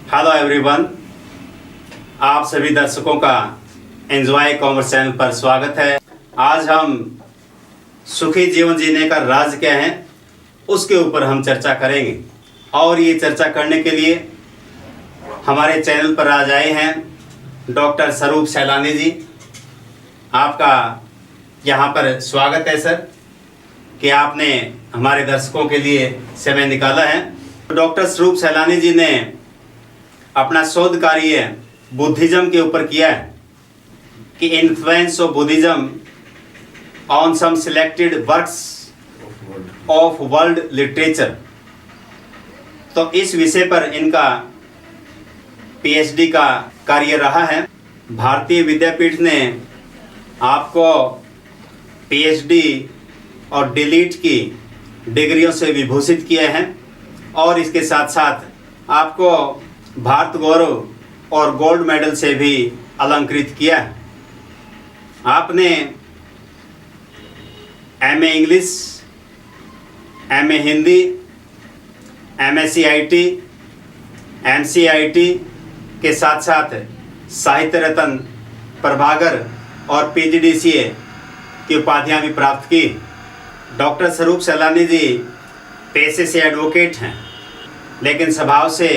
Hello everyone, आप सभी दर्शकों का एंजॉय कॉमर्स चैनल पर स्वागत है। आज हम सुखी जीवन जीने का राज क्या है उसके ऊपर हम चर्चा करेंगे और ये चर्चा करने के लिए हमारे चैनल पर आज आए हैं डॉक्टर स्वरूप सैलानी जी। आपका यहाँ पर स्वागत है सर कि आपने हमारे दर्शकों के लिए समय निकाला है। डॉक्टर स्वरूप सैलानी जी ने अपना शोध कार्य बुद्धिज्म के ऊपर किया है कि influence of Buddhism on some selected works of world literature. तो इस विषय पर इनका पीएचडी का कार्य रहा है। भारतीय विद्यापीठ ने आपको पीएचडी और डीलिट की डिग्रियों से विभूषित किए हैं और इसके साथ साथ आपको भारत गौरव और गोल्ड मेडल से भी अलंकृत किया है। आपने MA English, MA Hindi, MSCIT, MCIT के साथ साथ साहित्य रत्न, प्रभाकर और पीजीडीसीए की उपाधियां भी प्राप्त की। डॉक्टर स्वरूप सैलानी जी पेशे से एडवोकेट हैं, लेकिन स्वभाव से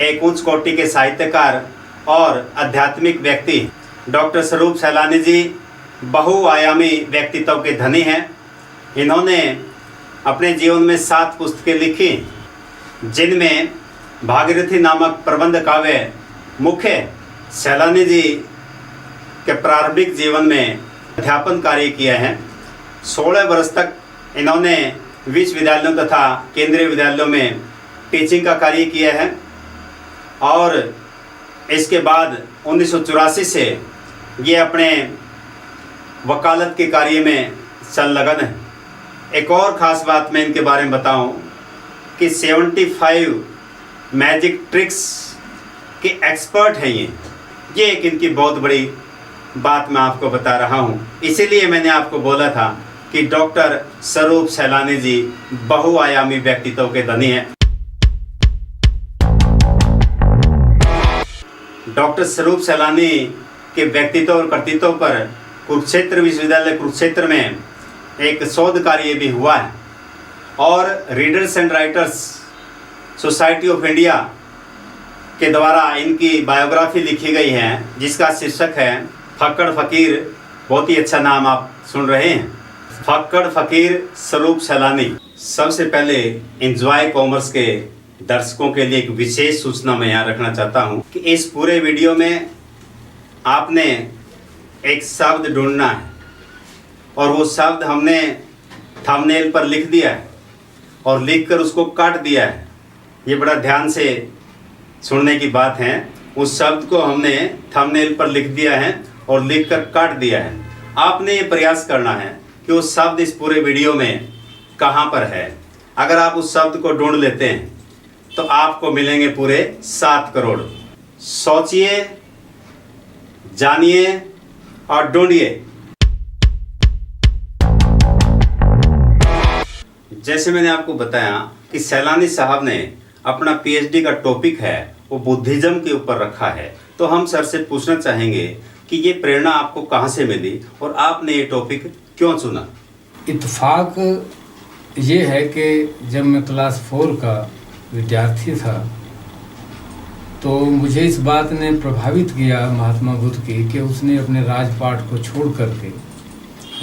एक उच्च कोटि के साहित्यकार और आध्यात्मिक व्यक्ति। डॉक्टर स्वरूप सैलानी जी बहुआयामी व्यक्तित्व के धनी हैं। इन्होंने अपने जीवन में 7 पुस्तकें लिखी, जिनमें भागीरथी नामक प्रबंध काव्य मुख्य है। सैलानी जी के प्रारंभिक जीवन में अध्यापन कार्य किया है। 16 वर्ष तक इन्होंने विश्वविद्यालयों तथा केंद्रीय विद्यालयों में टीचिंग का कार्य किया है और इसके बाद 1984 से ये अपने वकालत के कार्य में संलग्न है। एक और ख़ास बात मैं इनके बारे में बताऊं कि 75 मैजिक ट्रिक्स के एक्सपर्ट हैं ये एक इनकी बहुत बड़ी बात मैं आपको बता रहा हूं। इसीलिए मैंने आपको बोला था कि डॉक्टर स्वरूप सैलानी जी बहुआयामी व्यक्तित्व के धनी हैं। डॉक्टर स्वरूप सैलानी के व्यक्तित्व और कृतित्व पर कुरुक्षेत्र विश्वविद्यालय कुरुक्षेत्र में एक शोध कार्य भी हुआ है और readers and writers society of India के द्वारा इनकी बायोग्राफी लिखी गई है, जिसका शीर्षक है फक्कड़ फकीर। बहुत ही अच्छा नाम आप सुन रहे हैं, फक्कड़ फकीर स्वरूप सैलानी। सबसे पहले एंजॉय कॉमर्स के दर्शकों के लिए एक विशेष सूचना मैं यहाँ रखना चाहता हूँ कि इस पूरे वीडियो में आपने एक शब्द ढूंढना है और वो शब्द हमने थंबनेल पर लिख दिया है और लिखकर उसको काट दिया है। ये बड़ा ध्यान से सुनने की बात है। उस शब्द को हमने थंबनेल पर लिख दिया है और लिखकर काट दिया है। आपने ये प्रयास करना है कि वो शब्द इस पूरे वीडियो में कहाँ पर है। अगर आप उस शब्द को ढूंढ लेते हैं तो आपको मिलेंगे पूरे 7 करोड़। सोचिए, जानिए और ढूंढिए। जैसे मैंने आपको बताया कि सैलानी साहब ने अपना पीएचडी का टॉपिक है वो बुद्धिज्म के ऊपर रखा है, तो हम सर से पूछना चाहेंगे कि ये प्रेरणा आपको कहाँ से मिली और आपने ये टॉपिक क्यों चुना? इत्तेफाक ये है कि जब मैं क्लास 4 का विद्यार्थी था तो मुझे इस बात ने प्रभावित किया महात्मा बुद्ध की कि उसने अपने राजपाट को छोड़ करके,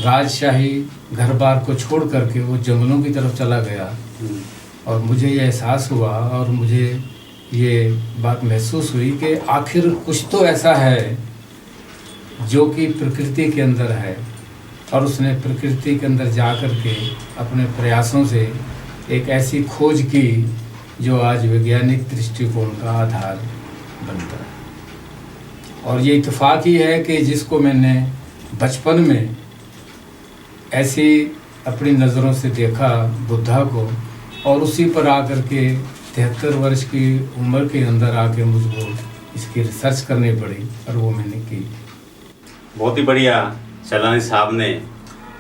राजशाही घर बार को छोड़ करके वो जंगलों की तरफ चला गया और मुझे ये एहसास हुआ और मुझे ये बात महसूस हुई कि आखिर कुछ तो ऐसा है जो कि प्रकृति के अंदर है और उसने प्रकृति के अंदर जा कर के अपने प्रयासों से एक ऐसी खोज की जो आज वैज्ञानिक दृष्टिकोण का आधार बनता है। और ये इत्तेफाक ही है कि जिसको मैंने बचपन में ऐसी अपनी नज़रों से देखा बुद्धा को, और उसी पर आकर के 73 वर्ष की उम्र के अंदर आके मुझको इसकी रिसर्च करनी पड़ी और वो मैंने की। बहुत ही बढ़िया सैलानी साहब ने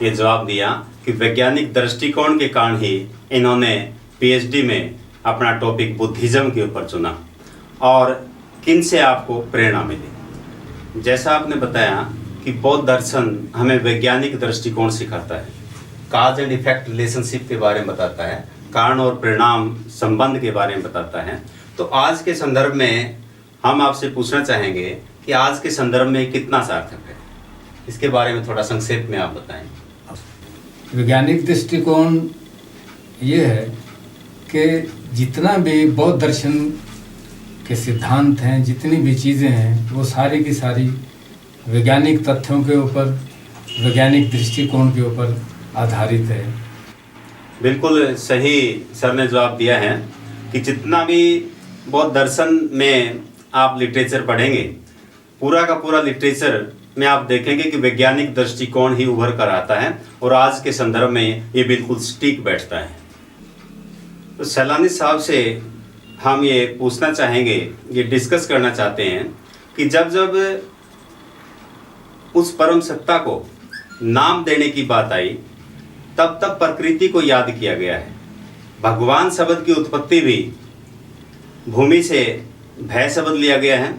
ये जवाब दिया कि वैज्ञानिक दृष्टिकोण के कारण ही इन्होंने पीएचडी में अपना टॉपिक बुद्धिज्म के ऊपर चुना। और किन से आपको प्रेरणा मिली। जैसा आपने बताया कि बौद्ध दर्शन हमें वैज्ञानिक दृष्टिकोण सिखाता है, काज एंड इफेक्ट रिलेशनशिप के बारे में बताता है, कारण और परिणाम संबंध के बारे में बताता है। तो आज के संदर्भ में हम आपसे पूछना चाहेंगे कि आज के संदर्भ में कितना सार्थक है, इसके बारे में थोड़ा संक्षेप में आप बताएं। वैज्ञानिक दृष्टिकोण ये है कि जितना भी बौद्ध दर्शन के सिद्धांत हैं, जितनी भी चीज़ें हैं, वो सारी की सारी वैज्ञानिक तथ्यों के ऊपर, वैज्ञानिक दृष्टिकोण के ऊपर आधारित है। बिल्कुल सही सर ने जवाब दिया है कि जितना भी बौद्ध दर्शन में आप लिटरेचर पढ़ेंगे, पूरा का पूरा लिटरेचर में आप देखेंगे कि वैज्ञानिक दृष्टिकोण ही उभर कर आता है और आज के संदर्भ में ये बिल्कुल सटीक बैठता है। तो सैलानी साहब से हम ये पूछना चाहेंगे, ये डिस्कस करना चाहते हैं कि जब जब उस परम सत्ता को नाम देने की बात आई, तब तब प्रकृति को याद किया गया है। भगवान शब्द की उत्पत्ति भी भूमि से भय शब्द लिया गया है,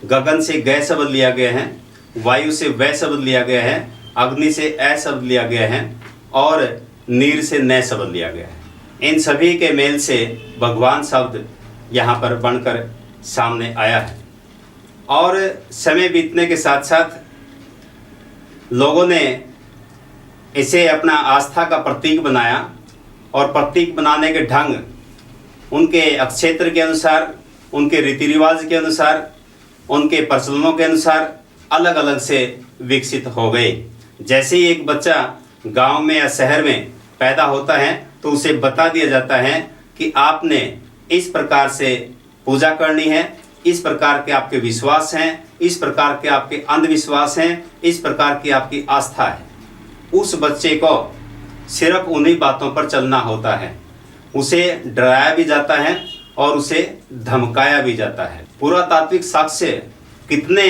गगन से गय शब्द लिया गया है, वायु से वै शब्द लिया गया है, अग्नि से ऐ शब्द लिया गया है और नीर से नय शब्द लिया गया है। इन सभी के मेल से भगवान शब्द यहाँ पर बनकर सामने आया है और समय बीतने के साथ साथ लोगों ने इसे अपना आस्था का प्रतीक बनाया और प्रतीक बनाने के ढंग उनके क्षेत्र के अनुसार, उनके रीति रिवाज के अनुसार, उनके प्रचलनों के अनुसार अलग अलग से विकसित हो गए। जैसे ही एक बच्चा गांव में या शहर में पैदा होता है तो उसे बता दिया जाता है कि आपने इस प्रकार से पूजा करनी है, इस प्रकार के आपके विश्वास हैं, इस प्रकार के आपके अंधविश्वास हैं, इस प्रकार की आपकी आस्था है। उस बच्चे को सिर्फ उन्हीं बातों पर चलना होता है। उसे डराया भी जाता है और उसे धमकाया भी जाता है। पुरातात्विक साक्ष्य कितने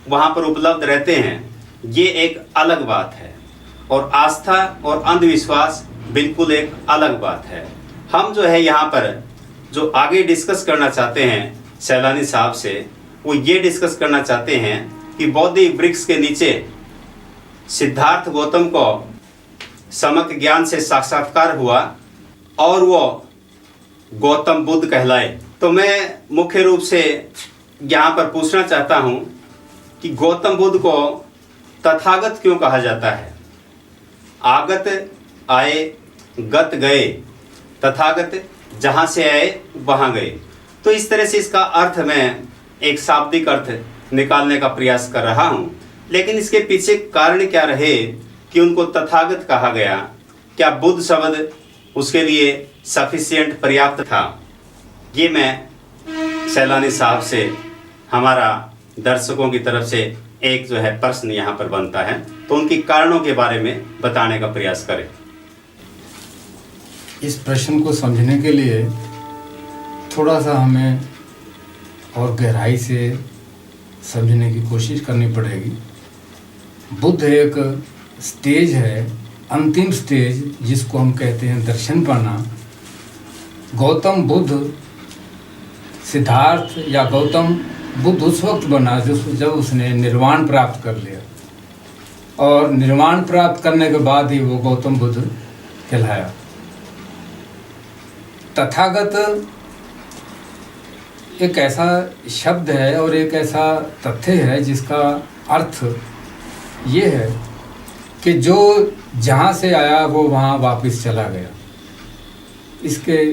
वहाँ पर उपलब्ध रहते हैं, ये एक अलग बात है और आस्था और अंधविश्वास बिल्कुल एक अलग बात है। हम जो है यहाँ पर जो आगे डिस्कस करना चाहते हैं सैलानी साहब से, वो ये डिस्कस करना चाहते हैं कि बोधि वृक्ष के नीचे सिद्धार्थ गौतम को सम्यक ज्ञान से साक्षात्कार हुआ और वो गौतम बुद्ध कहलाए। तो मैं मुख्य रूप से यहाँ पर पूछना चाहता हूँ कि गौतम बुद्ध को तथागत क्यों कहा जाता है? आगत आए, गत गए, तथागत जहाँ से आए वहाँ गए। तो इस तरह से इसका अर्थ मैं एक शाब्दिक अर्थ निकालने का प्रयास कर रहा हूँ, लेकिन इसके पीछे कारण क्या रहे कि उनको तथागत कहा गया? क्या बुद्ध शब्द उसके लिए सफिशिएंट पर्याप्त था? ये मैं सैलानी साहब से, हमारा दर्शकों की तरफ से एक जो है प्रश्न यहाँ पर बनता है, तो उनकी कारणों के बारे में बताने का प्रयास करें। इस प्रश्न को समझने के लिए थोड़ा सा हमें और गहराई से समझने की कोशिश करनी पड़ेगी। बुद्ध एक स्टेज है, अंतिम स्टेज जिसको हम कहते हैं दर्शन पाना। गौतम बुद्ध, सिद्धार्थ या गौतम बुद्ध उस वक्त बना जब उसने निर्वाण प्राप्त कर लिया, और निर्वाण प्राप्त करने के बाद ही वो गौतम बुद्ध कहलाया। तथागत एक ऐसा शब्द है और एक ऐसा तथ्य है जिसका अर्थ ये है कि जो जहाँ से आया वो वहाँ वापस चला गया। इसके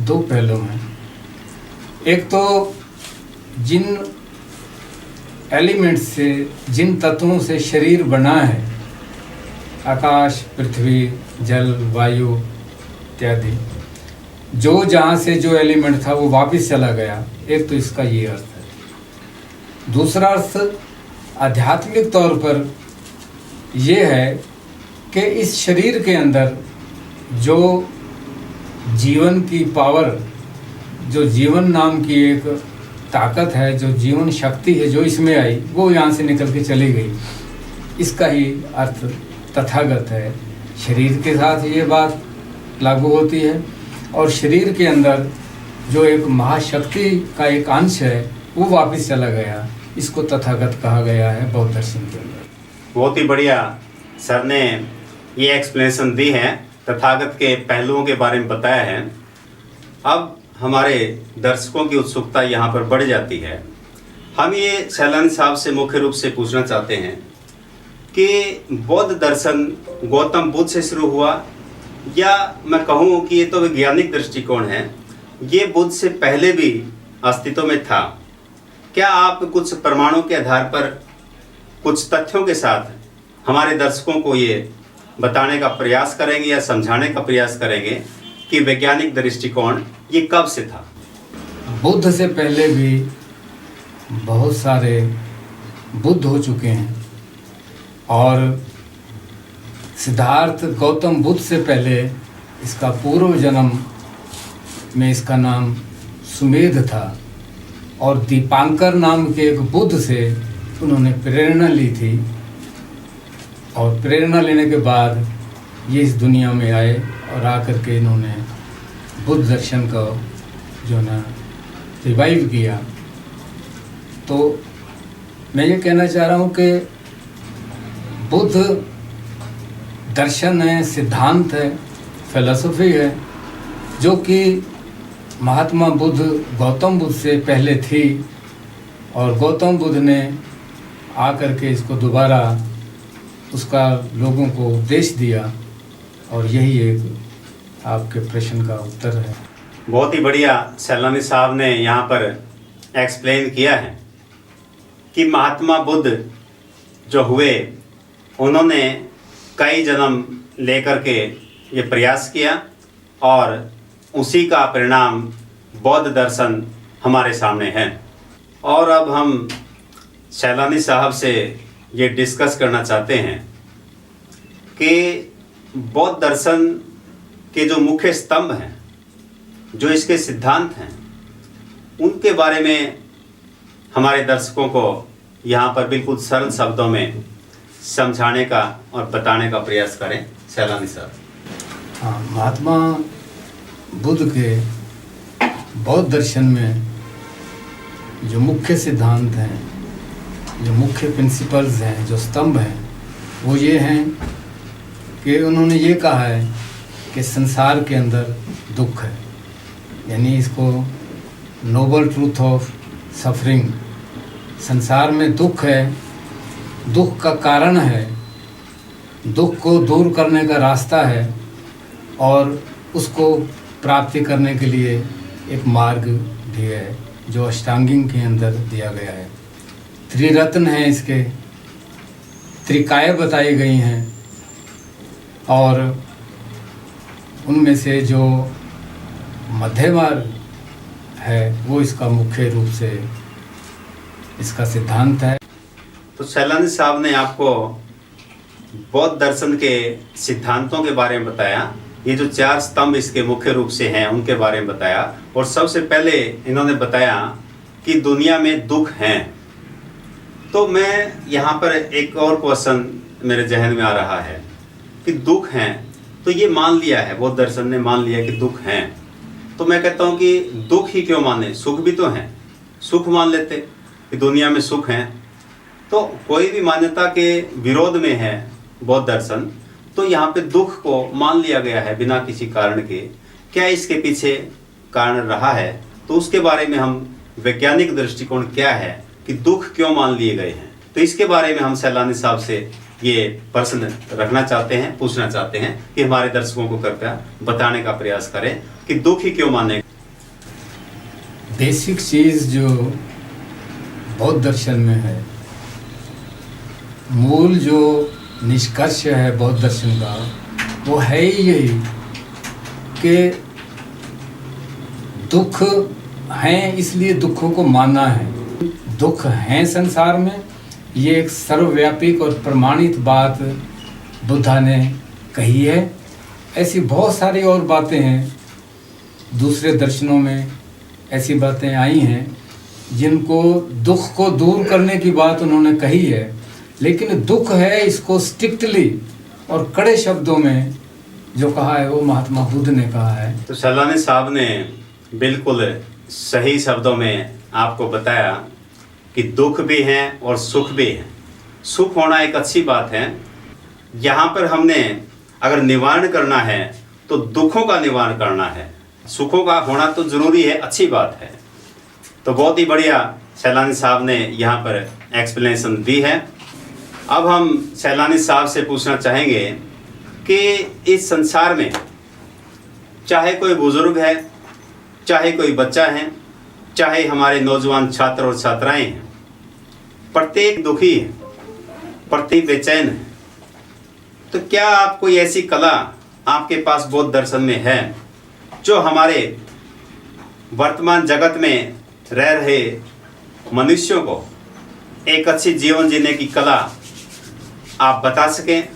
दो पहलू हैं। एक तो जिन एलिमेंट्स से, जिन तत्वों से शरीर बना है, आकाश, पृथ्वी, जल, वायु इत्यादि, जो जहाँ से जो एलिमेंट था वो वापस चला गया। एक तो इसका ये अर्थ है। दूसरा अर्थ आध्यात्मिक तौर पर ये है कि इस शरीर के अंदर जो जीवन की पावर, जो जीवन नाम की एक ताकत है, जो जीवन शक्ति है, जो इसमें आई वो यहाँ से निकल के चली गई। इसका ही अर्थ तथागत है। शरीर के साथ ये बात लागू होती है और शरीर के अंदर जो एक महाशक्ति का एक अंश है वो वापस चला गया। इसको तथागत कहा गया है बौद्ध दर्शन के अंदर। बहुत ही बढ़िया सर ने ये एक्सप्लेनेशन दी है, तथागत के पहलुओं के बारे में बताया है। अब हमारे दर्शकों की उत्सुकता यहाँ पर बढ़ जाती है। हम ये सैलानी साहब से मुख्य रूप से पूछना चाहते हैं कि बौद्ध दर्शन गौतम बुद्ध से शुरू हुआ, या मैं कहूँ कि ये तो वैज्ञानिक दृष्टिकोण है, ये बुद्ध से पहले भी अस्तित्व में था। क्या आप कुछ प्रमाणों के आधार पर कुछ तथ्यों के साथ हमारे दर्शकों को ये बताने का प्रयास करेंगे या समझाने का प्रयास करेंगे कि वैज्ञानिक दृष्टिकोण ये कब से था? बुद्ध से पहले भी बहुत सारे बुद्ध हो चुके हैं, और सिद्धार्थ गौतम बुद्ध से पहले इसका पूर्व जन्म में इसका नाम सुमेध था, और दीपांकर नाम के एक बुद्ध से उन्होंने प्रेरणा ली थी, और प्रेरणा लेने के बाद ये इस दुनिया में आए और आकर के इन्होंने बुद्ध दर्शन को जो ना रिवाइव किया। तो मैं ये कहना चाह रहा हूँ कि बुद्ध दर्शन है, सिद्धांत है, फिलॉसफी है, जो कि महात्मा बुद्ध गौतम बुद्ध से पहले थी, और गौतम बुद्ध ने आकर के इसको दोबारा उसका लोगों को उपदेश दिया, और यही एक आपके प्रश्न का उत्तर है। बहुत ही बढ़िया सैलानी साहब ने यहाँ पर एक्सप्लेन किया है कि महात्मा बुद्ध जो हुए, उन्होंने कई जन्म लेकर के ये प्रयास किया, और उसी का परिणाम बौद्ध दर्शन हमारे सामने है। और अब हम सैलानी साहब से ये डिस्कस करना चाहते हैं कि बौद्ध दर्शन के जो मुख्य स्तंभ हैं, जो इसके सिद्धांत हैं, उनके बारे में हमारे दर्शकों को यहाँ पर बिल्कुल सरल शब्दों में समझाने का और बताने का प्रयास करें सैलानी साहब। हाँ, महात्मा बुद्ध के बौद्ध दर्शन में जो मुख्य सिद्धांत हैं, जो मुख्य प्रिंसिपल्स हैं, जो स्तंभ हैं, वो ये हैं कि उन्होंने ये कहा है कि संसार के अंदर दुख है, यानी इसको नोबल ट्रूथ ऑफ सफरिंग, संसार में दुख है, दुख का कारण है, दुख को दूर करने का रास्ता है, और उसको प्राप्ति करने के लिए एक मार्ग भी है जो अष्टांगिक के अंदर दिया गया है। त्रिरत्न हैं इसके, त्रिकाय बताई गई हैं, और उनमें से जो मध्य मार्ग है वो इसका मुख्य रूप से इसका सिद्धांत है। तो सैलानी साहब ने आपको बौद्ध दर्शन के सिद्धांतों के बारे में बताया, ये जो 4 स्तंभ इसके मुख्य रूप से हैं उनके बारे में बताया, और सबसे पहले इन्होंने बताया कि दुनिया में दुख हैं। तो मैं यहाँ पर एक और क्वेश्चन मेरे जहन में आ रहा है कि दुख हैं, तो ये मान लिया है, बौद्ध दर्शन ने मान लिया कि दुख हैं, तो मैं कहता हूँ कि दुख ही क्यों माने, सुख भी तो हैं, सुख मान लेते कि दुनिया में सुख हैं। तो कोई भी मान्यता के विरोध में है बौद्ध दर्शन, तो यहाँ पे दुख को मान लिया गया है बिना किसी कारण के। क्या इसके पीछे कारण रहा है, तो उसके बारे में हम वैज्ञानिक दृष्टिकोण क्या है कि दुख क्यों मान लिए गए हैं, तो इसके बारे में हम सैलानी साहब से ये प्रश्न रखना चाहते हैं, पूछना चाहते हैं कि हमारे दर्शकों को कृपया बताने का प्रयास करें कि दुख ही क्यों माने। बेसिक चीज़ जो बौद्ध दर्शन में है, मूल जो निष्कर्ष है बौद्ध दर्शन का, वो है ही यही कि दुख हैं, इसलिए दुखों को मानना है। दुख हैं संसार में, ये एक सर्वव्यापी और प्रमाणित बात बुद्धा ने कही है। ऐसी बहुत सारी और बातें हैं, दूसरे दर्शनों में ऐसी बातें आई हैं जिनको दुख को दूर करने की बात उन्होंने कही है, लेकिन दुख है इसको स्ट्रिक्टली और कड़े शब्दों में जो कहा है वो महात्मा बुद्ध ने कहा है। तो सैलानी साहब ने बिल्कुल सही शब्दों में आपको बताया कि दुख भी हैं और सुख भी हैं। सुख होना एक अच्छी बात है। यहाँ पर हमने अगर निवारण करना है तो दुखों का निवारण करना है। सुखों का होना तो ज़रूरी है, अच्छी बात है। तो बहुत ही बढ़िया सैलानी साहब ने यहाँ पर एक्सप्लेनेशन दी है। अब हम सैलानी साहब से पूछना चाहेंगे कि इस संसार में चाहे कोई बुज़ुर्ग है, चाहे कोई बच्चा है, चाहे हमारे नौजवान छात्र और छात्राएं हैं, प्रत्येक दुखी है, प्रत्येक बेचैन है। तो क्या आप कोई ऐसी कला आपके पास बौद्ध दर्शन में है जो हमारे वर्तमान जगत में रह रहे मनुष्यों को एक अच्छी जीवन जीने की कला आप बता सकें,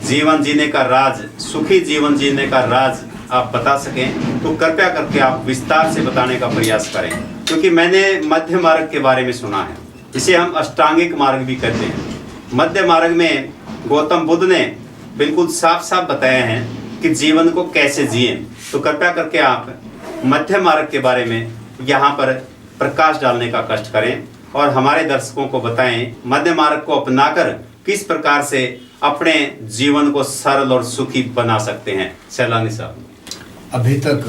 जीवन जीने का राज, सुखी जीवन जीने का राज आप बता सकें, तो कृपया करके आप विस्तार से बताने का प्रयास करें। क्योंकि मैंने मध्य मार्ग के बारे में सुना है, इसे हम अष्टांगिक मार्ग भी कहते हैं। मध्य मार्ग में गौतम बुद्ध ने बिल्कुल साफ साफ बताया है कि जीवन को कैसे जिएं। तो कृपया करके आप मध्य मार्ग के बारे में यहाँ पर प्रकाश डालने का कष्ट करें और हमारे दर्शकों को बताएं मध्य मार्ग को अपनाकर किस प्रकार से अपने जीवन को सरल और सुखी बना सकते हैं। सैलानी साहब, अभी तक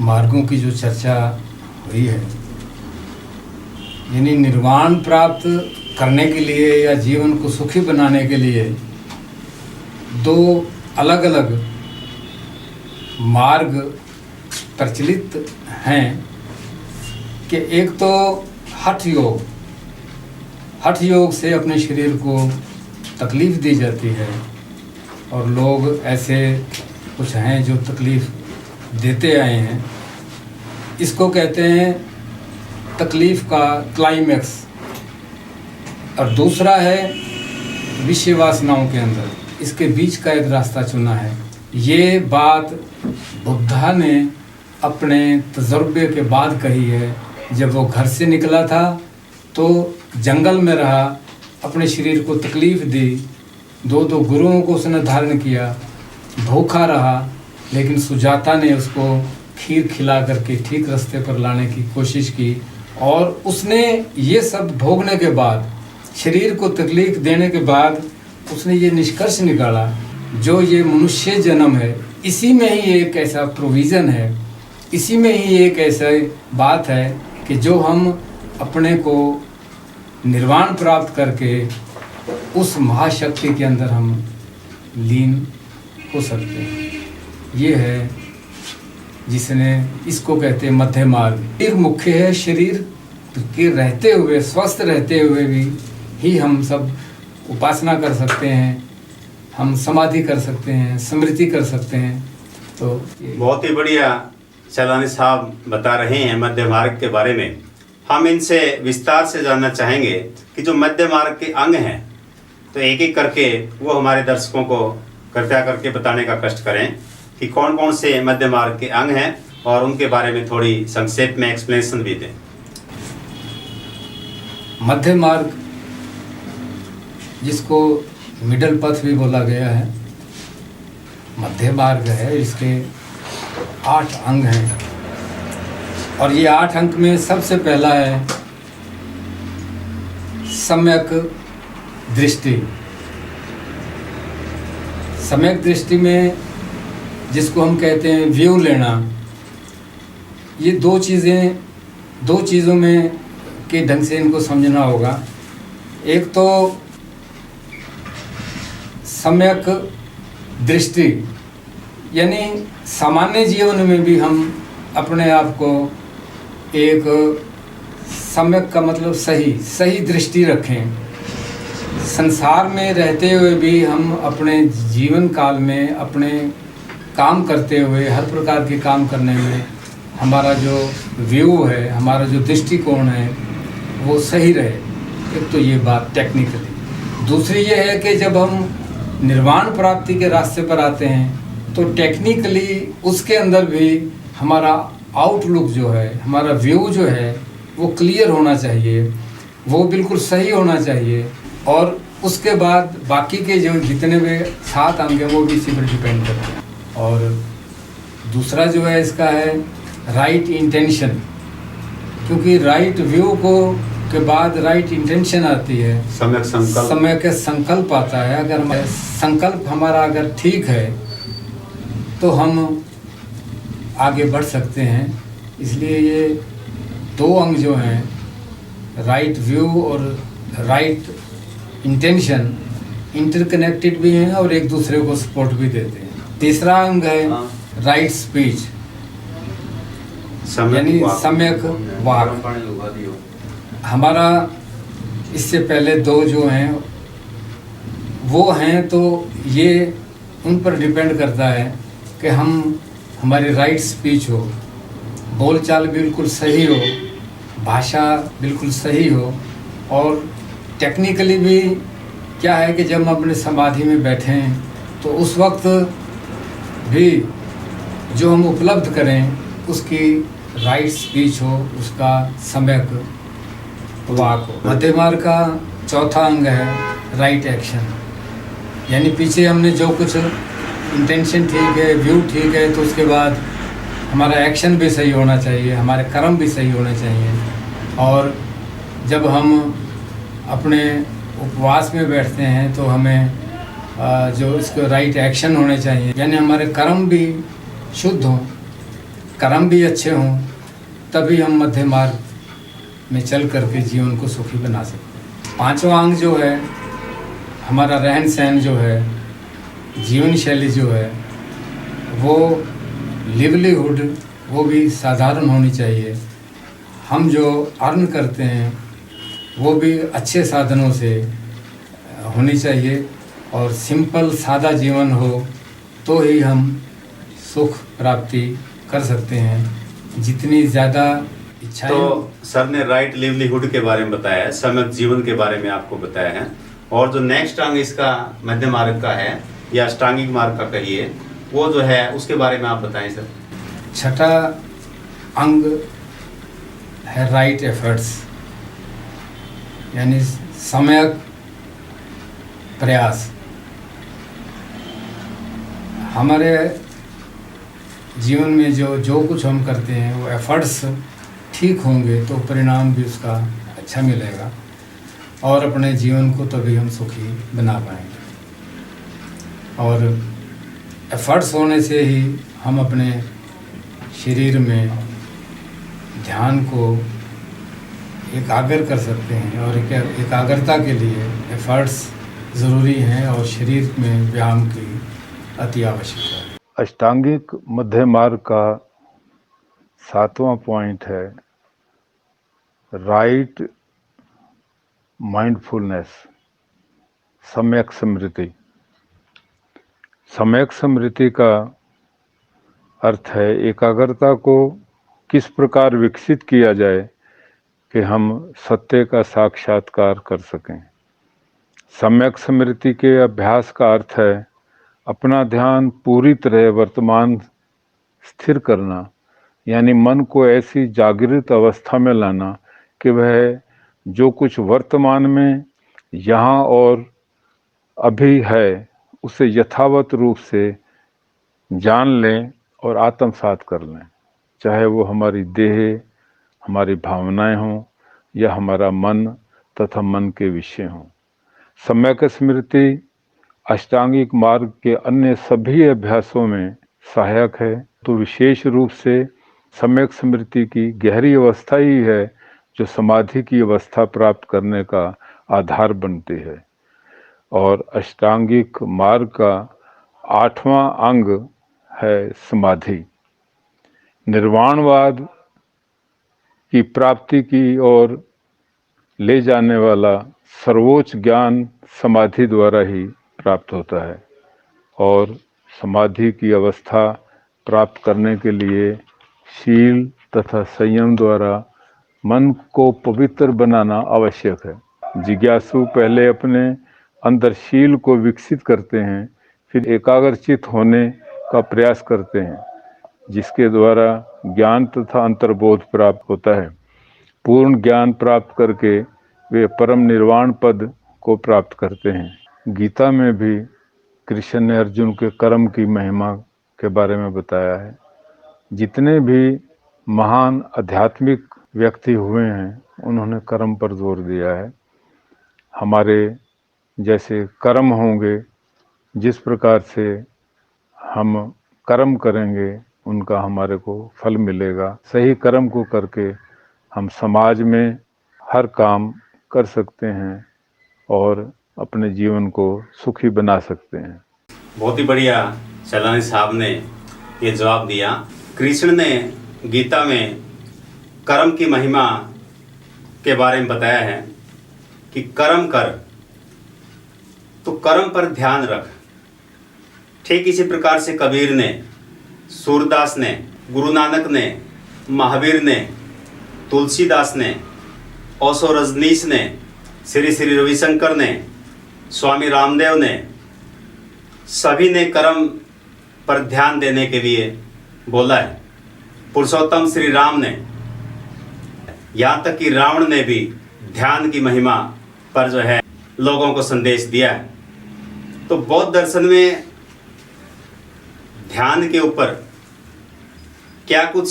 मार्गों की जो चर्चा हुई है, यानी निर्वाण प्राप्त करने के लिए या जीवन को सुखी बनाने के लिए दो अलग अलग मार्ग प्रचलित हैं कि एक तो हठ योग से अपने शरीर को तकलीफ़ दी जाती है और लोग ऐसे कुछ हैं जो तकलीफ़ देते आए हैं। इसको कहते हैं तकलीफ़ का क्लाइमैक्स। और दूसरा है विषय वासनाओं के अंदर, इसके बीच का एक रास्ता चुना है। ये बात बुद्धा ने अपने तजुर्बे के बाद कही है। जब वो घर से निकला था तो जंगल में रहा, अपने शरीर को तकलीफ़ दी, दो गुरुओं को उसने धारण किया, भूखा रहा, लेकिन सुजाता ने उसको खीर खिला करके ठीक रास्ते पर लाने की कोशिश की। और उसने ये सब भोगने के बाद, शरीर को तकलीफ़ देने के बाद, उसने ये निष्कर्ष निकाला जो ये मनुष्य जन्म है, इसी में ही एक ऐसा प्रोविज़न है, इसी में ही एक ऐसा बात है कि जो हम अपने को निर्वाण प्राप्त करके उस महाशक्ति के अंदर हम लीन हो सकते हैं। ये है जिसने, इसको कहते हैं मध्य मार्ग। फिर मुख्य है शरीर के रहते हुए, स्वस्थ रहते हुए भी ही हम सब उपासना कर सकते हैं, हम समाधि कर सकते हैं, स्मृति कर सकते हैं। तो बहुत ही बढ़िया सैलानी साहब बता रहे हैं मध्य मार्ग के बारे में। हम इनसे विस्तार से जानना चाहेंगे कि जो मध्य मार्ग के अंग हैं, तो एक एक करके वो हमारे दर्शकों को कृपया करके बताने का कष्ट करें कि कौन कौन से मध्य मार्ग के अंग हैं और उनके बारे में थोड़ी संक्षेप में एक्सप्लेनेशन भी दें। मध्य मार्ग, जिसको मिडल पथ भी बोला गया है, मध्य मार्ग है। इसके 8 अंग हैं और ये 8 अंग में सबसे पहला है सम्यक दृष्टि। सम्यक दृष्टि में जिसको हम कहते हैं व्यू लेना, ये दो चीज़ों में के ढंग से इनको समझना होगा। एक तो सम्यक दृष्टि, यानी सामान्य जीवन में भी हम अपने आप को एक सम्यक का मतलब सही दृष्टि रखें। संसार में रहते हुए भी हम अपने जीवन काल में अपने काम करते हुए, हर प्रकार के काम करने में हमारा जो व्यू है, हमारा जो दृष्टिकोण है, वो सही रहे। एक तो ये बात टेक्निकली। दूसरी ये है कि जब हम निर्वाण प्राप्ति के रास्ते पर आते हैं तो टेक्निकली उसके अंदर भी हमारा आउटलुक जो है, हमारा व्यू जो है, वो क्लियर होना चाहिए, वो बिल्कुल सही होना चाहिए। और उसके बाद बाकी के जो जितने भी 7 अंग हैं वो भी इसी पर डिपेंड करते हैं। और दूसरा जो है इसका है राइट इंटेंशन, क्योंकि राइट व्यू को के बाद राइट इंटेंशन आती है, सम्यक संकल्प। समय के संकल्प आता है। अगर संकल्प हमारा अगर ठीक है तो हम आगे बढ़ सकते हैं। इसलिए ये दो अंग जो हैं, राइट व्यू और राइट इंटेंशन, इंटरकनेक्टेड भी हैं और एक दूसरे को सपोर्ट भी देते हैं। तीसरा अंग है राइट स्पीच, यानी सम्यक वाक। हमारा इससे पहले दो जो हैं वो हैं, तो ये उन पर डिपेंड करता है कि हमारी राइट स्पीच हो, बोलचाल बिल्कुल सही हो, भाषा बिल्कुल सही हो। और टेक्निकली भी क्या है कि जब हम अपने समाधि में बैठे हैं तो उस वक्त भी जो हम उपलब्ध करें उसकी राइट स्पीच हो, उसका सम्यक वाक हो। मध्य मार्ग का चौथा अंग है राइट एक्शन, यानी पीछे हमने जो कुछ इंटेंशन ठीक है, व्यू ठीक है, तो उसके बाद हमारा एक्शन भी सही होना चाहिए, हमारे कर्म भी सही होने चाहिए। और जब हम अपने उपवास में बैठते हैं तो हमें जो इसको राइट एक्शन होने चाहिए, यानी हमारे कर्म भी शुद्ध हों, कर्म भी अच्छे हों, तभी हम मध्य मार्ग में चल करके जीवन को सुखी बना सकते हैं। पांचवा अंग जो है हमारा रहन सहन जो है, जीवन शैली जो है, वो लिवलीहुड वो भी साधारण होनी चाहिए। हम जो अर्न करते हैं वो भी अच्छे साधनों से होनी चाहिए और सिंपल सादा जीवन हो तो ही हम सुख प्राप्ति कर सकते हैं। जितनी ज़्यादा इच्छाएं। तो सर ने राइट लिवलीहुड के बारे में बताया है, सम्यक जीवन के बारे में आपको बताया है। और जो नेक्स्ट अंग इसका मध्य मार्ग का है या अष्टांगिक मार्ग का कहिए, वो जो है उसके बारे में आप बताएं सर। छठा अंग है राइट एफर्ट्स, यानी सम्यक प्रयास। हमारे जीवन में जो कुछ हम करते हैं वो एफर्ट्स ठीक होंगे तो परिणाम भी उसका अच्छा मिलेगा और अपने जीवन को तभी हम सुखी बना पाएंगे। और एफर्ट्स होने से ही हम अपने शरीर में ध्यान को एकाग्र कर सकते हैं और एकाग्रता के लिए एफर्ट्स ज़रूरी हैं और शरीर में व्यायाम की अति आवश्यकता है। अष्टांगिक मध्य मार्ग का 7वां पॉइंट है राइट माइंडफुलनेस, सम्यक स्मृति। सम्यक स्मृति का अर्थ है एकाग्रता को किस प्रकार विकसित किया जाए कि हम सत्य का साक्षात्कार कर सकें। सम्यक स्मृति के अभ्यास का अर्थ है अपना ध्यान पूरी तरह वर्तमान स्थिर करना, यानी मन को ऐसी जागृत अवस्था में लाना कि वह जो कुछ वर्तमान में यहाँ और अभी है उसे यथावत रूप से जान लें और आत्मसात कर लें, चाहे वो हमारी देह, हमारी भावनाएं हों या हमारा मन तथा मन के विषय हों। सम्यक स्मृति अष्टांगिक मार्ग के अन्य सभी अभ्यासों में सहायक है, तो विशेष रूप से सम्यक स्मृति की गहरी अवस्था ही है जो समाधि की अवस्था प्राप्त करने का आधार बनती है। और अष्टांगिक मार्ग का 8वां अंग है समाधि। निर्वाणवाद की प्राप्ति की ओर ले जाने वाला सर्वोच्च ज्ञान समाधि द्वारा ही प्राप्त होता है और समाधि की अवस्था प्राप्त करने के लिए शील तथा संयम द्वारा मन को पवित्र बनाना आवश्यक है। जिज्ञासु पहले अपने अंदर शील को विकसित करते हैं, फिर एकाग्रचित होने का प्रयास करते हैं, जिसके द्वारा ज्ञान तथा अंतर्बोध प्राप्त होता है। पूर्ण ज्ञान प्राप्त करके वे परम निर्वाण पद को प्राप्त करते हैं। गीता में भी कृष्ण ने अर्जुन के कर्म की महिमा के बारे में बताया है। जितने भी महान आध्यात्मिक व्यक्ति हुए हैं, उन्होंने कर्म पर जोर दिया है। हमारे जैसे कर्म होंगे, जिस प्रकार से हम कर्म करेंगे उनका हमारे को फल मिलेगा। सही कर्म को करके हम समाज में हर काम कर सकते हैं और अपने जीवन को सुखी बना सकते हैं। बहुत ही बढ़िया सैलानी साहब ने ये जवाब दिया। कृष्ण ने गीता में कर्म की महिमा के बारे में बताया है कि कर्म कर तो कर्म पर ध्यान रख। ठीक इसी प्रकार से कबीर ने, सूरदास ने, गुरु नानक ने, महावीर ने, तुलसीदास ने, ओशो रजनीश ने, श्री श्री रविशंकर ने, स्वामी रामदेव ने, सभी ने कर्म पर ध्यान देने के लिए बोला है। पुरुषोत्तम श्री राम ने, यहाँ तक कि रावण ने भी ध्यान की महिमा पर जो है लोगों को संदेश दिया है। तो बौद्ध दर्शन में ध्यान के ऊपर क्या कुछ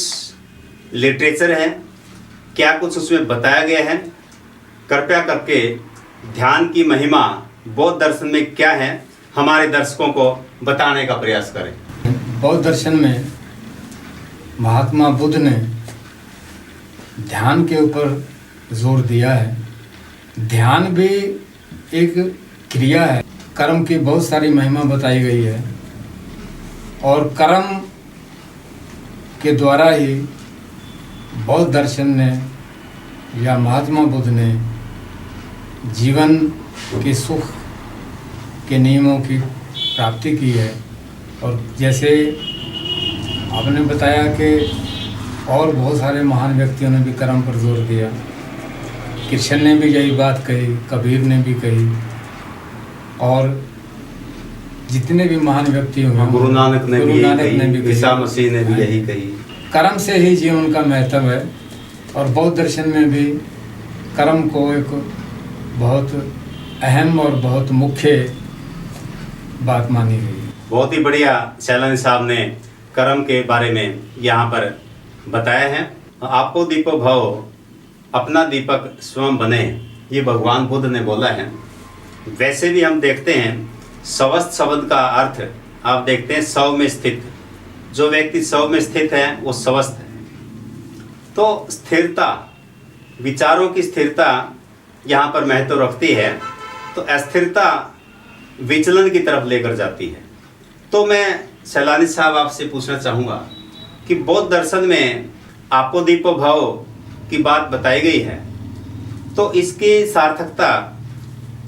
लिटरेचर है, क्या कुछ उसमें बताया गया है? कृपया करके ध्यान की महिमा बौद्ध दर्शन में क्या है, हमारे दर्शकों को बताने का प्रयास करें। बौद्ध दर्शन में महात्मा बुद्ध ने ध्यान के ऊपर जोर दिया है। ध्यान भी एक क्रिया है, कर्म की बहुत सारी महिमा बताई गई है और कर्म के द्वारा ही बौद्ध दर्शन ने या महात्मा बुद्ध ने जीवन के सुख के नियमों की प्राप्ति की है। और जैसे आपने बताया कि और बहुत सारे महान व्यक्तियों ने भी कर्म पर जोर दिया। कृष्ण ने भी यही बात कही, कबीर ने भी कही और जितने भी महान व्यक्ति हुए, गुरु नानक ने भी कही, ईसा मसीह ने भी यही कही। कर्म से ही जीवन का महत्व है और बौद्ध दर्शन में भी कर्म को एक बहुत अहम और बहुत मुख्य बात मानी गई। बहुत ही बढ़िया सैलानी साहब ने कर्म के बारे में यहाँ पर बताया है। आपको दीपक भव, अपना दीपक स्वयं बने, ये भगवान बुद्ध ने बोला है। वैसे भी हम देखते हैं स्वस्थ शब्द का अर्थ आप देखते हैं स्व में स्थित। जो व्यक्ति स्व में स्थित है वो स्वस्थ है। तो स्थिरता, विचारों की स्थिरता यहाँ पर महत्व रखती है। तो अस्थिरता विचलन की तरफ लेकर जाती है। तो मैं सैलानी साहब आपसे पूछना चाहूँगा कि बौद्ध दर्शन में आपो दीपो भव की बात बताई गई है, तो इसकी सार्थकता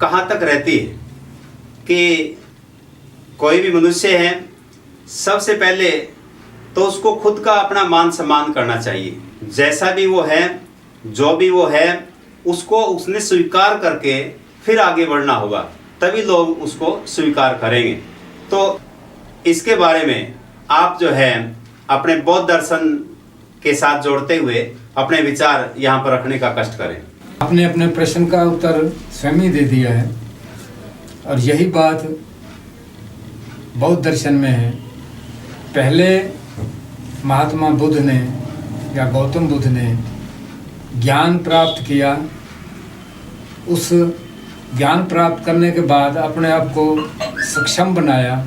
कहाँ तक रहती है कि कोई भी मनुष्य है, सबसे पहले तो उसको खुद का अपना मान सम्मान करना चाहिए। जैसा भी वो है, जो भी वो है, उसको उसने स्वीकार करके फिर आगे बढ़ना होगा, तभी लोग उसको स्वीकार करेंगे। तो इसके बारे में आप जो है अपने बौद्ध दर्शन के साथ जोड़ते हुए अपने विचार यहाँ पर रखने का कष्ट करें। आपने अपने प्रश्न का उत्तर स्वयं ही दे दिया है और यही बात बौद्ध दर्शन में है। पहले महात्मा बुद्ध ने या गौतम बुद्ध ने ज्ञान प्राप्त किया। उस ज्ञान प्राप्त करने के बाद अपने आप को सक्षम बनाया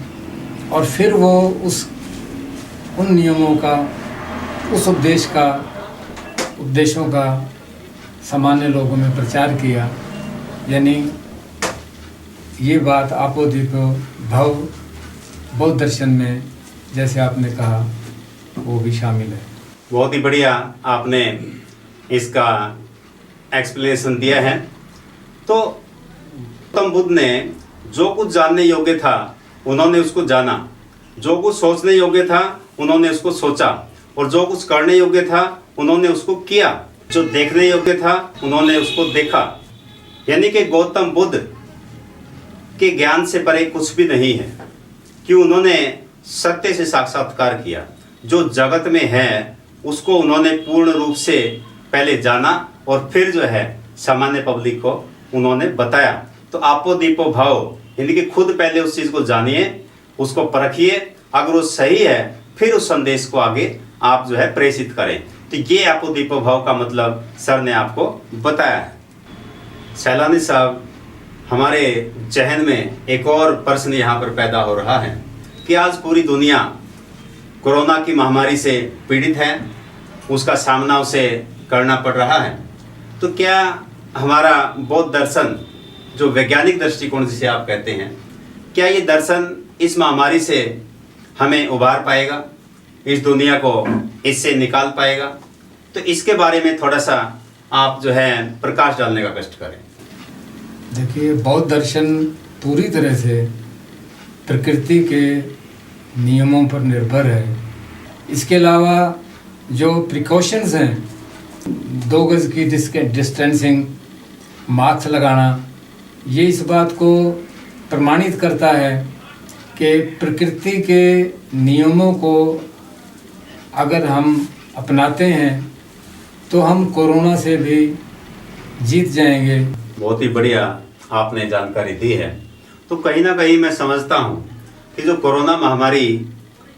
और फिर वो उन नियमों का, उस उपदेशों का सामान्य लोगों में प्रचार किया। यानी ये बात आपो दीपो भव बौद्ध दर्शन में, जैसे आपने कहा, वो भी शामिल है। बहुत ही बढ़िया आपने इसका एक्सप्लेनेशन दिया है। तो गौतम बुद्ध ने जो कुछ जानने योग्य था उन्होंने उसको जाना, जो कुछ सोचने योग्य था उन्होंने उसको सोचा और जो कुछ करने योग्य था उन्होंने उसको किया, जो देखने योग्य था उन्होंने उसको देखा। यानी कि गौतम बुद्ध के ज्ञान से परे कुछ भी नहीं है कि उन्होंने सत्य से साक्षात्कार किया। जो जगत में है उसको उन्होंने पूर्ण रूप से पहले जाना और फिर जो है सामान्य पब्लिक को उन्होंने बताया। तो आपो दीपो भव, यानी कि खुद पहले उस चीज़ को जानिए, उसको परखिए, अगर वो सही है फिर उस संदेश को आगे आप जो है प्रेषित करें। तो ये आपको दीपो भाव का मतलब सर ने आपको बताया है। सैलानी साहब, हमारे जहन में एक और प्रश्न यहाँ पर पैदा हो रहा है कि आज पूरी दुनिया कोरोना की महामारी से पीड़ित है, उसका सामना उसे करना पड़ रहा है। तो क्या हमारा बौद्ध दर्शन, जो वैज्ञानिक दृष्टिकोण जिसे आप कहते हैं, क्या ये दर्शन इस महामारी से हमें उबार पाएगा, इस दुनिया को इससे निकाल पाएगा? तो इसके बारे में थोड़ा सा आप जो है प्रकाश डालने का कष्ट करें। देखिए, बौद्ध दर्शन पूरी तरह से प्रकृति के नियमों पर निर्भर है। इसके अलावा जो प्रिकॉशंस हैं, 2 गज की डिस्टेंसिंग, मास्क लगाना, ये इस बात को प्रमाणित करता है कि प्रकृति के नियमों को अगर हम अपनाते हैं तो हम कोरोना से भी जीत जाएंगे। बहुत ही बढ़िया आपने जानकारी दी है। तो कहीं ना कहीं मैं समझता हूँ कि जो कोरोना महामारी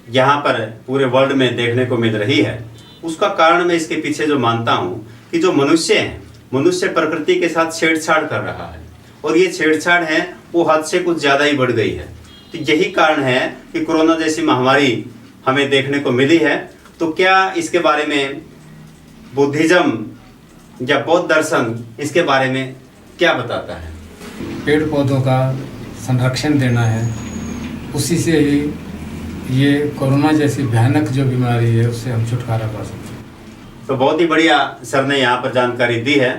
यहाँ पर पूरे वर्ल्ड में देखने को मिल रही है, उसका कारण मैं इसके पीछे जो मानता हूँ कि जो मनुष्य है, मनुष्य प्रकृति के साथ छेड़छाड़ कर रहा है, और ये छेड़छाड़ है वो हद से कुछ ज़्यादा ही बढ़ गई है। तो यही कारण है कि कोरोना जैसी महामारी हमें देखने को मिली है। तो क्या इसके बारे में बुद्धिज्म या बौद्ध दर्शन इसके बारे में क्या बताता है? पेड़ पौधों का संरक्षण देना है, उसी से ही ये कोरोना जैसी भयानक जो बीमारी है उससे हम छुटकारा पा सकते हैं। तो बहुत ही बढ़िया सर ने यहाँ पर जानकारी दी है।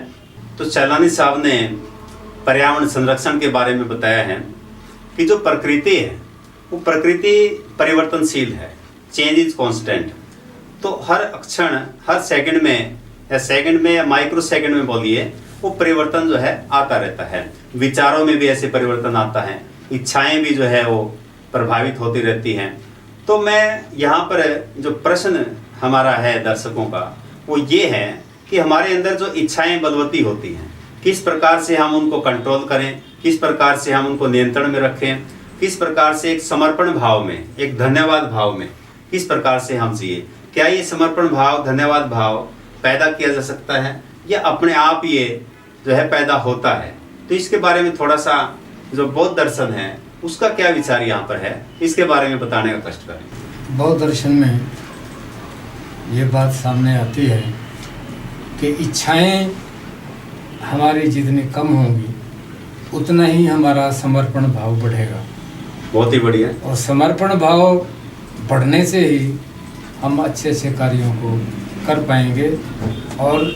तो सैलानी साहब ने पर्यावरण संरक्षण के बारे में बताया है कि जो प्रकृति है वो प्रकृति परिवर्तनशील है, चेंज इज कांस्टेंट। तो हर क्षण, हर सेकंड में या माइक्रो सेकंड में बोलिए, वो परिवर्तन जो है आता रहता है। विचारों में भी ऐसे परिवर्तन आता है, इच्छाएं भी जो है वो प्रभावित होती रहती हैं। तो मैं यहाँ पर जो प्रश्न हमारा है दर्शकों का वो ये है कि हमारे अंदर जो इच्छाएं बलवती होती हैं, किस प्रकार से हम उनको कंट्रोल करें, किस प्रकार से हम उनको नियंत्रण में रखें, किस प्रकार से एक समर्पण भाव में, एक धन्यवाद भाव में किस प्रकार से हम जिए। क्या ये समर्पण भाव, धन्यवाद भाव पैदा किया जा सकता है या अपने आप ये जो है पैदा होता है? तो इसके बारे में थोड़ा सा जो बौद्ध दर्शन है उसका क्या विचार यहाँ पर है, इसके बारे में बताने का कष्ट करें। बौद्ध दर्शन में ये बात सामने आती है कि इच्छाएं हमारी जितनी कम होंगी उतना ही हमारा समर्पण भाव बढ़ेगा। बहुत ही बढ़िया। और समर्पण भाव बढ़ने से ही हम अच्छे अच्छे कार्यों को कर पाएंगे, और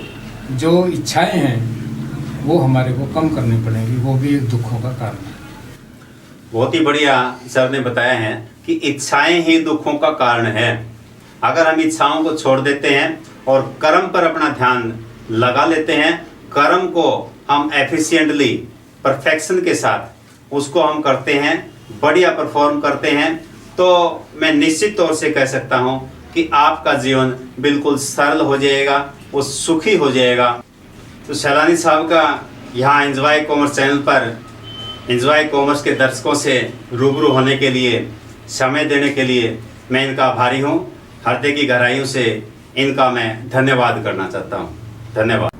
जो इच्छाएं हैं वो हमारे को कम करनी पड़ेंगी, वो भी एक दुखों का कारण है। बहुत ही बढ़िया सर ने बताया है कि इच्छाएं ही दुखों का कारण है। अगर हम इच्छाओं को छोड़ देते हैं और कर्म पर अपना ध्यान लगा लेते हैं, कर्म को हम एफिशिएंटली, परफेक्शन के साथ उसको हम करते हैं, बढ़िया परफॉर्म करते हैं, तो मैं निश्चित तौर से कह सकता हूं कि आपका जीवन बिल्कुल सरल हो जाएगा, वो सुखी हो जाएगा। तो सैलानी साहब का यहाँ एंजॉय कॉमर्स चैनल पर एंजॉय कॉमर्स के दर्शकों से रूबरू होने के लिए, समय देने के लिए मैं इनका आभारी हूँ। हृदय की गहराइयों से इनका मैं धन्यवाद करना चाहता हूँ। धन्यवाद।